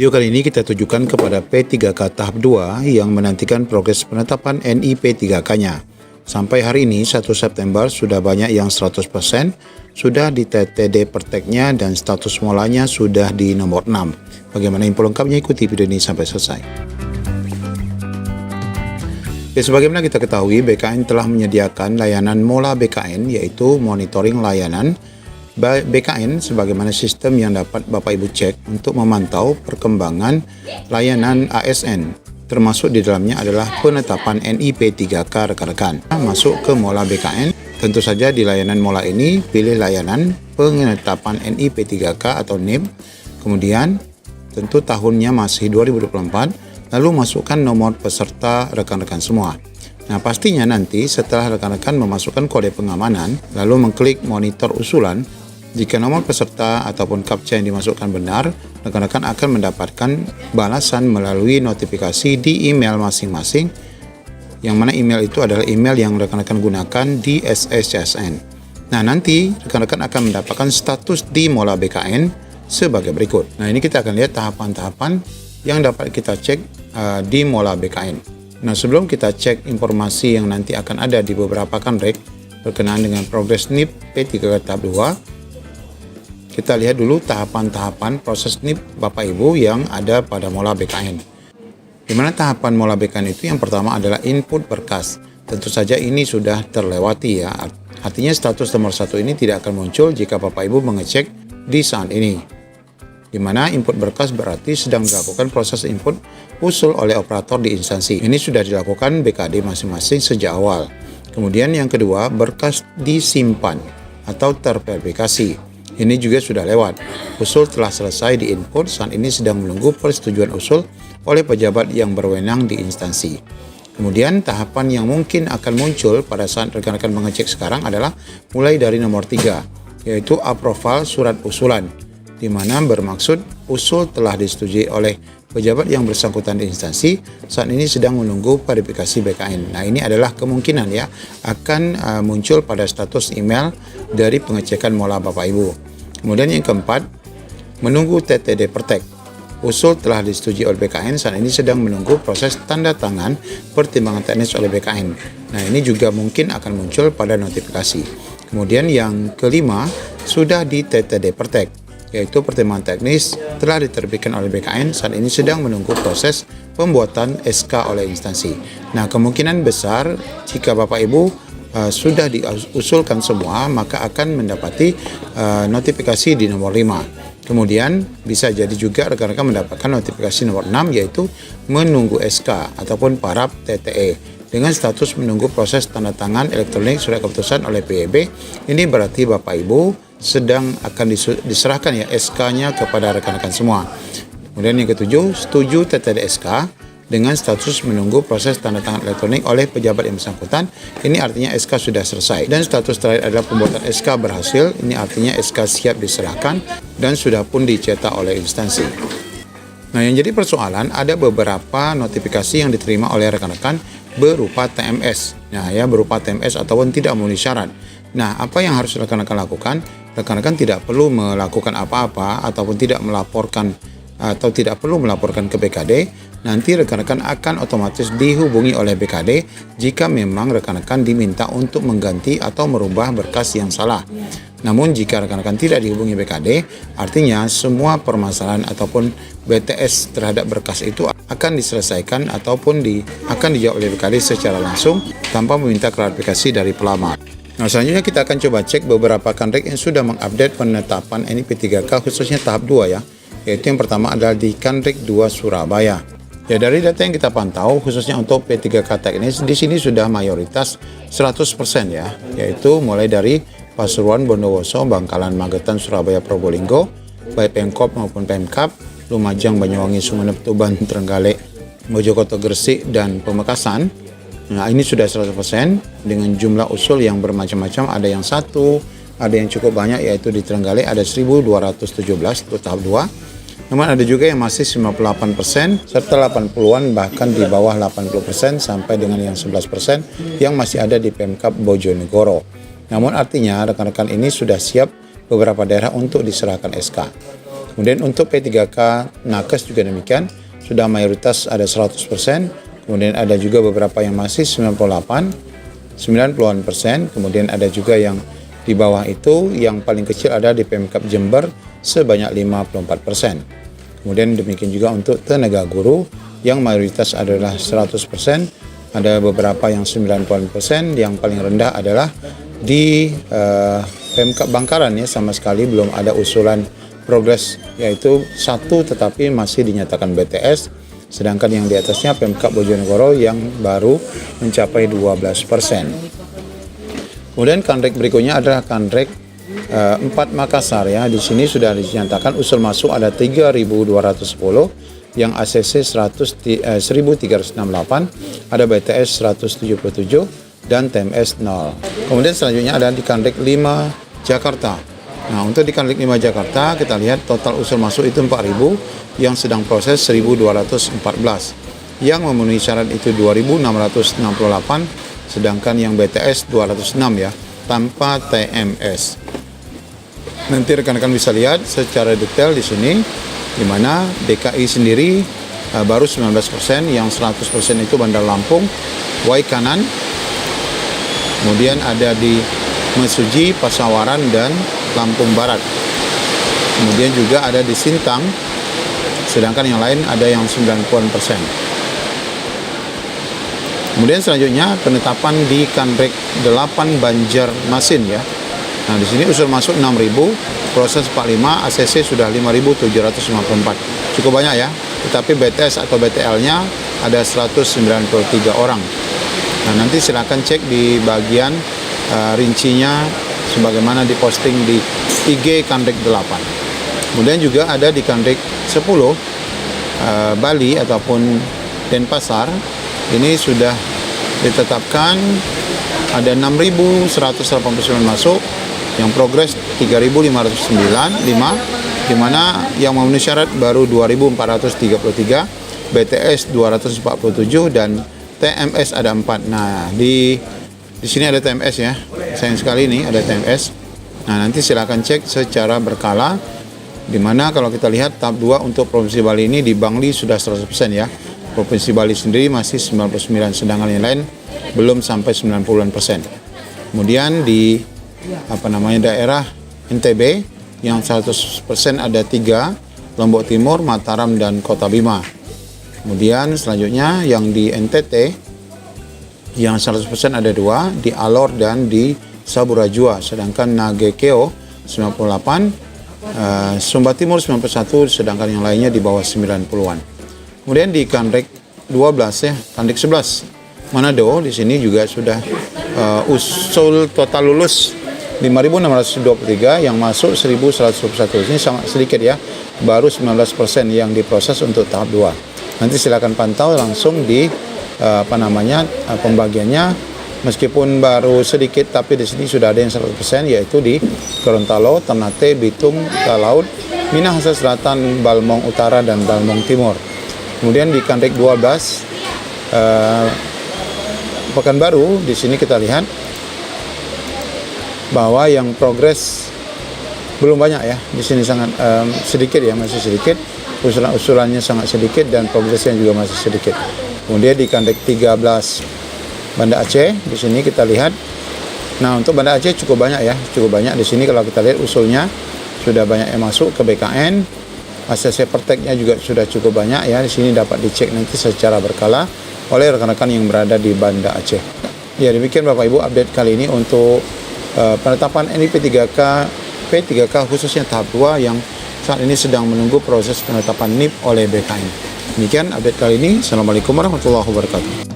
Video kali ini kita tujukan kepada P3K tahap 2 yang menantikan progres penetapan NI P3K-nya. Sampai hari ini 1 September sudah banyak yang 100%, sudah di TTD perteknya dan status molanya sudah di nomor 6. Bagaimana info lengkapnya, ikuti video ini sampai selesai. Sebagaimana kita ketahui, BKN telah menyediakan layanan Mola BKN, yaitu monitoring layanan BKN sebagaimana sistem yang dapat Bapak Ibu cek untuk memantau perkembangan layanan ASN. Termasuk di dalamnya adalah penetapan NI P3K rekan-rekan. Masuk ke Mola BKN, tentu saja di layanan Mola ini pilih layanan penetapan NI P3K atau NIP. Kemudian tentu tahunnya masih 2024, lalu masukkan nomor peserta rekan-rekan semua. Nah, pastinya nanti setelah rekan-rekan memasukkan kode pengamanan, lalu mengklik monitor usulan, jika nomor peserta ataupun CAPTCHA yang dimasukkan benar, rekan-rekan akan mendapatkan balasan melalui notifikasi di email masing-masing, yang mana email itu adalah email yang rekan-rekan gunakan di SSCSN. Nah, nanti rekan-rekan akan mendapatkan status di Mola BKN sebagai berikut. Nah, ini kita akan lihat tahapan-tahapan yang dapat kita cek di Mola BKN. Nah, sebelum kita cek informasi yang nanti akan ada di beberapa kanrek berkenaan dengan progres NIP P3K tahap 2, kita lihat dulu tahapan-tahapan proses NIP Bapak Ibu yang ada pada Mola BKN. Di mana tahapan Mola BKN itu yang pertama adalah input berkas. Tentu saja ini sudah terlewati ya. Artinya status nomor 1 ini tidak akan muncul jika Bapak Ibu mengecek di saat ini. Di mana input berkas berarti sedang dilakukan proses input usul oleh operator di instansi. Ini sudah dilakukan BKD masing-masing sejak awal. Kemudian yang kedua, berkas disimpan atau terverifikasi. Ini juga sudah lewat. Usul telah selesai di input, saat ini sedang menunggu persetujuan usul oleh pejabat yang berwenang di instansi. Kemudian tahapan yang mungkin akan muncul pada saat rekan-rekan mengecek sekarang adalah mulai dari nomor 3, yaitu approval surat usulan, di mana bermaksud usul telah disetujui oleh pejabat yang bersangkutan di instansi, saat ini sedang menunggu verifikasi BKN. Nah, ini adalah kemungkinan ya akan muncul pada status email dari pengecekan Mola Bapak Ibu. Kemudian yang keempat, menunggu TTD pertek. Usul telah disetujui oleh BKN, saat ini sedang menunggu proses tanda tangan pertimbangan teknis oleh BKN. Nah, ini juga mungkin akan muncul pada notifikasi. Kemudian yang kelima, sudah di TTD pertek, yaitu pertimbangan teknis telah diterbitkan oleh BKN, saat ini sedang menunggu proses pembuatan SK oleh instansi. Nah, kemungkinan besar jika Bapak Ibu sudah diusulkan semua, maka akan mendapati notifikasi di nomor 5. Kemudian bisa jadi juga rekan-rekan mendapatkan notifikasi nomor 6, yaitu menunggu SK ataupun parab TTE dengan status menunggu proses tanda tangan elektronik surat keputusan oleh PEB. Ini berarti Bapak Ibu sedang akan diserahkan ya SK-nya kepada rekan-rekan semua. Kemudian yang ketujuh, setuju TTD SK dengan status menunggu proses tanda tangan elektronik oleh pejabat yang bersangkutan. Ini artinya SK sudah selesai. Dan status terakhir adalah pembuatan SK berhasil. Ini artinya SK siap diserahkan dan sudah pun dicetak oleh instansi. Nah, yang jadi persoalan ada beberapa notifikasi yang diterima oleh rekan-rekan berupa TMS. Nah, ya berupa TMS ataupun tidak memenuhi syarat. Nah, apa yang harus rekan-rekan lakukan? Rekan-rekan tidak perlu melakukan apa-apa ataupun tidak melaporkan atau tidak perlu melaporkan ke BKD. Nanti rekan-rekan akan otomatis dihubungi oleh BKD jika memang rekan-rekan diminta untuk mengganti atau merubah berkas yang salah. Namun jika rekan-rekan tidak dihubungi BKD, artinya semua permasalahan ataupun BTS terhadap berkas itu akan diselesaikan ataupun akan dijawab oleh BKD secara langsung tanpa meminta klarifikasi dari pelamar. Nah, selanjutnya kita akan coba cek beberapa kanrek yang sudah mengupdate penetapan NI P3K khususnya tahap 2 ya. Yaitu yang pertama adalah di Kanrek 2 Surabaya. Ya, dari data yang kita pantau khususnya untuk P3K teknis di sini sudah mayoritas 100% ya, yaitu mulai dari Pasuruan, Bondowoso, Bangkalan, Magetan, Surabaya, Probolinggo, baik Pemkop maupun Pemkap, Lumajang, Banyuwangi, Sumeneb, Tuban, Trenggalek, Mojokerto, Gresik, dan Pamekasan. Nah, ini sudah 100% dengan jumlah usul yang bermacam-macam, ada yang satu, ada yang cukup banyak, yaitu di Trenggalek ada 1217 untuk tahap 2. Namun ada juga yang masih 58%, serta 80-an bahkan di bawah 80% sampai dengan yang 11% yang masih ada di Pemkab Bojonegoro. Namun artinya rekan-rekan ini sudah siap beberapa daerah untuk diserahkan SK. Kemudian untuk P3K nakes juga demikian, sudah mayoritas ada 100%, kemudian ada juga beberapa yang masih 90-an%, kemudian ada juga yang di bawah itu, yang paling kecil ada di Pemkab Jember sebanyak 54%. Kemudian demikian juga untuk tenaga guru yang mayoritas adalah 100%, ada beberapa yang 90%, yang paling rendah adalah di Pemkab Bangkalan ya, sama sekali belum ada usulan progres, yaitu 1 tetapi masih dinyatakan BTS, sedangkan yang di atasnya Pemkab Bojonegoro yang baru mencapai 12%. Kemudian Kanrek berikutnya adalah Kanrek 4 Makassar ya. Di sini sudah dinyatakan usul masuk ada 3.210, yang ACC 1.368, ada BTS 177 dan TMS 0. Kemudian selanjutnya ada di Kanrek 5 Jakarta. Nah, untuk di Kanrek 5 Jakarta kita lihat total usul masuk itu 4.000, yang sedang proses 1.214. Yang memenuhi syarat itu 2.668, sedangkan yang BTS 206 ya, tanpa TMS. Nanti rekan-rekan bisa lihat secara detail di sini, di mana DKI sendiri baru 19%, yang 100% itu Bandar Lampung, Wai Kanan, kemudian ada di Mesuji, Pasawaran, dan Lampung Barat. Kemudian juga ada di Sintang, sedangkan yang lain ada yang 90%. Kemudian selanjutnya penetapan di Kanrek 8 Banjarmasin ya. Nah, di sini usul masuk 6.000, proses 45, ACC sudah 5.754. Cukup banyak ya. Tetapi BTS atau BTL-nya ada 193 orang. Nah, nanti silakan cek di bagian rincinya sebagaimana diposting di IG Kanrek 8. Kemudian juga ada di Kanrek 10 Bali ataupun Denpasar, ini sudah ditetapkan ada 6.189 masuk, yang progres 3.595, di mana yang memenuhi syarat baru 2.433, BTS 247 dan TMS ada 4. Nah, di sini ada TMS ya. Sayang sekali ini ada TMS. Nah, nanti silakan cek secara berkala, di mana kalau kita lihat tahap 2 untuk Provinsi Bali ini di Bangli sudah 100% ya. Provinsi Bali sendiri masih 99, sedangkan yang lain belum sampai 90%. Kemudian di daerah NTB yang 100% ada 3, Lombok Timur, Mataram, dan Kota Bima. Kemudian selanjutnya yang di NTT yang 100% ada 2, di Alor dan di Saburajua, sedangkan Nagekeo 98, Sumba Timur 91, sedangkan yang lainnya di bawah 90-an. Kemudian di Kanrek 12 ya, Kanrek 11 Manado, di sini juga sudah usul total lulus 5.623, yang masuk 1.121. Ini sangat sedikit ya, baru 19% yang diproses untuk tahap 2. Nanti silakan pantau langsung di pembagiannya, meskipun baru sedikit tapi di sini sudah ada yang 100%, yaitu di Gorontalo, Ternate, Bitung, Talaut, Minahasa Selatan, Balmong Utara, dan Balmong Timur. Kemudian di Kanrek 12 Pekanbaru, di sini kita lihat bahwa yang progres belum banyak ya. Di sini sangat sedikit ya, masih sedikit. Usulan-usulannya sangat sedikit dan progresnya juga masih sedikit. Kemudian di Kanrek 13 Banda Aceh, di sini kita lihat. Nah, untuk Banda Aceh cukup banyak ya, cukup banyak di sini kalau kita lihat usulnya sudah banyak yang masuk ke BKN. ACC Perteknya juga sudah cukup banyak ya. Di sini dapat dicek nanti secara berkala oleh rekan-rekan yang berada di Banda Aceh. Ya, demikian Bapak Ibu update kali ini untuk penetapan NIP P3K khususnya tahap 2 yang saat ini sedang menunggu proses penetapan NIP oleh BKN. Demikian update kali ini. Assalamualaikum warahmatullahi wabarakatuh.